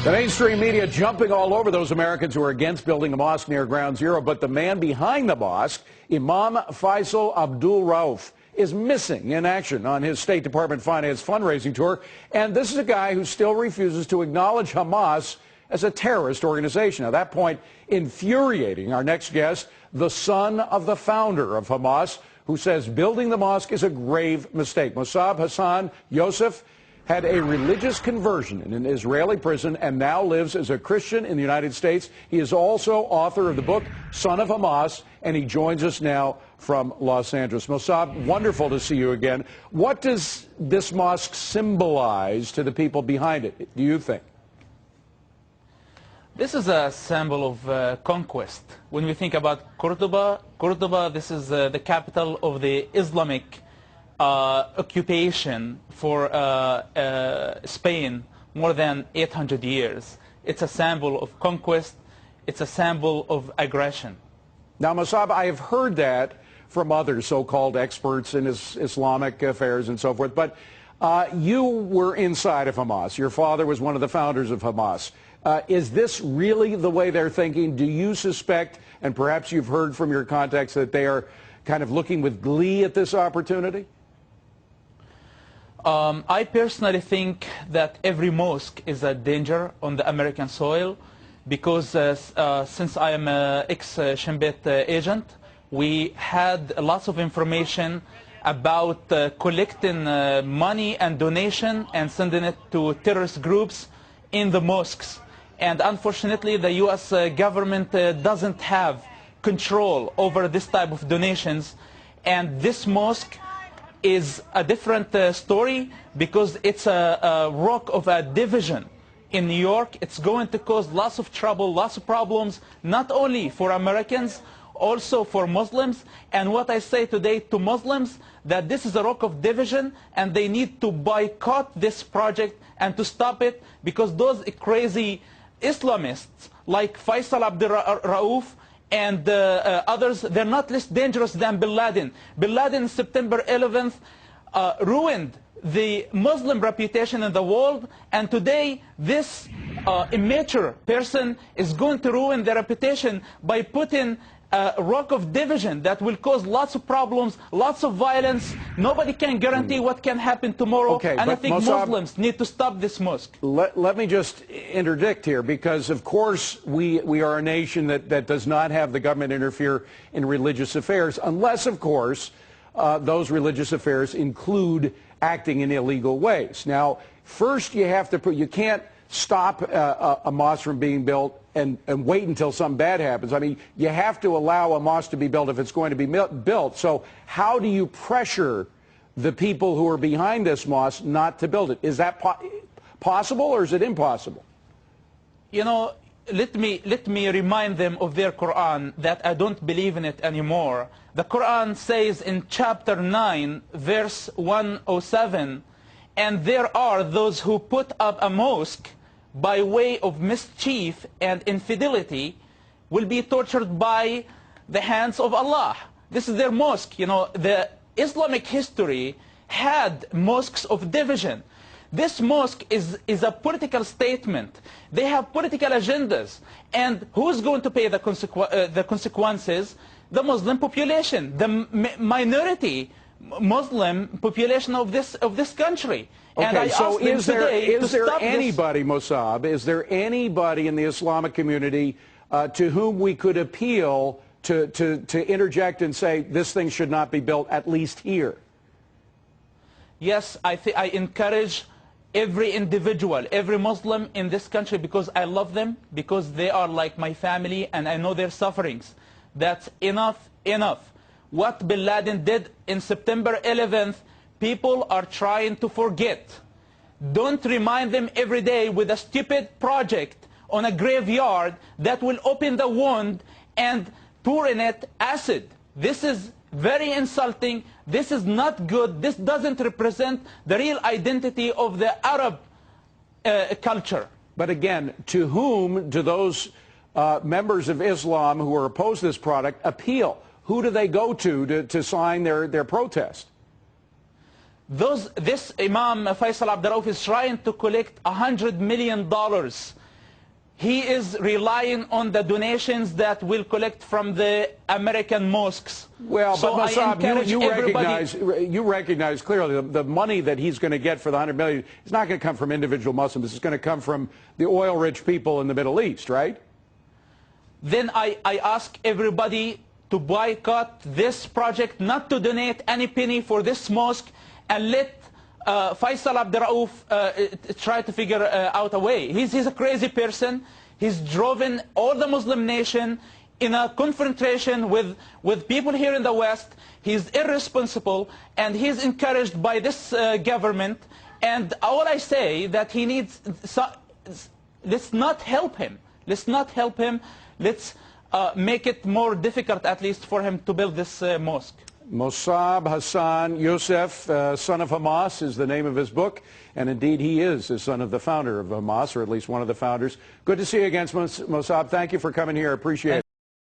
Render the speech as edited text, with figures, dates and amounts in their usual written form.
The mainstream media jumping all over those Americans who are against building a mosque near Ground Zero, but the man behind the mosque, Imam Faisal Abdul Rauf, is missing in action on his State Department finance fundraising tour. And this is a guy who still refuses to acknowledge Hamas as a terrorist organization. Now, that point infuriating our next guest, the son of the founder of Hamas, who says building the mosque is a grave mistake. Mossab Hassan Yosef had a religious conversion in an Israeli prison and now lives as a Christian in the United States. He is also author of the book, Son of Hamas, and he joins us now from Los Angeles. Mossab, wonderful to see you again. What does this mosque symbolize to the people behind it, do you think? This is a symbol of conquest. When we think about Cordoba, this is the capital of the Islamic occupation for Spain more than 800 years. It's a symbol of conquest. It's a symbol of aggression. Now, Mossab, I have heard that from other so-called experts in Islamic affairs and so forth, but you were inside of Hamas. Your father was one of the founders of Hamas. Is this really the way they're thinking? Do you suspect, and perhaps you've heard from your contacts, that they are kind of looking with glee at this opportunity? I personally think that every mosque is a danger on the American soil because since I am an ex-Shin Bet agent, we had lots of information about collecting money and donation and sending it to terrorist groups in the mosques. And unfortunately, the U.S. government doesn't have control over this type of donations. And this mosque is a different story because it's a rock of a division in New York. It's going to cause lots of trouble, lots of problems, not only for Americans, also for Muslims. And what I say today to Muslims, that this is a rock of division and they need to boycott this project and to stop it because those crazy Islamists like Faisal Abdul Rauf and others, they're not less dangerous than Bin Laden. Bin Laden, September 11th, ruined the Muslim reputation in the world, and today this immature person is going to ruin their reputation by putting a rock of division that will cause lots of problems, lots of violence. Nobody can guarantee what can happen tomorrow, and I think Mossab, Muslims need to stop this mosque. Let me just interdict here, because of course we are a nation that does not have the government interfere in religious affairs, unless of course those religious affairs include acting in illegal ways. Now, first you have to you can't stop a mosque from being built and wait until something bad happens. I mean, you have to allow a mosque to be built if it's going to be built. So how do you pressure the people who are behind this mosque not to build it? Is that possible or is it impossible? You know, let me remind them of their Quran, that I don't believe in it anymore. The Quran says in chapter 9, verse 107, and there are those who put up a mosque by way of mischief and infidelity will be tortured by the hands of Allah. This is their mosque. You know, the Islamic history had mosques of division. This mosque is a political statement. They have political agendas. And who's going to pay the consequences? The Muslim population, the minority Muslim population of this country. Okay, and I so is there anybody, Mossab, is there anybody in the Islamic community to whom we could appeal to interject and say this thing should not be built, at least here? Yes, I encourage every individual, every Muslim in this country, because I love them, because they are like my family and I know their sufferings. That's enough. What Bin Laden did in September 11th, people are trying to forget. Don't remind them every day with a stupid project on a graveyard that will open the wound and pour in it acid. This is very insulting. This is not good. This doesn't represent the real identity of the Arab culture. But again, to whom do those members of Islam who are opposed to this product appeal? Who do they go to sign their protest? This Imam Faisal Abdul Rauf is trying to collect $100 million he is relying on the donations that will collect from the American mosques. Well, so but Mossab, you recognize clearly the money that he's going to get for the $100 million is not going to come from individual Muslims. It's going to come from the oil-rich people in the Middle East, right? Then I ask everybody to boycott this project, not to donate any penny for this mosque, and let Faisal Abdurrauf try to figure out a way. He's a crazy person. He's driven all the Muslim nation in a confrontation with people here in the West. He's irresponsible, and he's encouraged by this government. And all I say that he needs, let's not help him. Let's not help him. Let's make it more difficult, at least, for him to build this mosque. Mossab Hassan Youssef, son of Hamas, is the name of his book. And indeed, he is the son of the founder of Hamas, or at least one of the founders. Good to see you again, Mossab. Thank you for coming here. I appreciate it.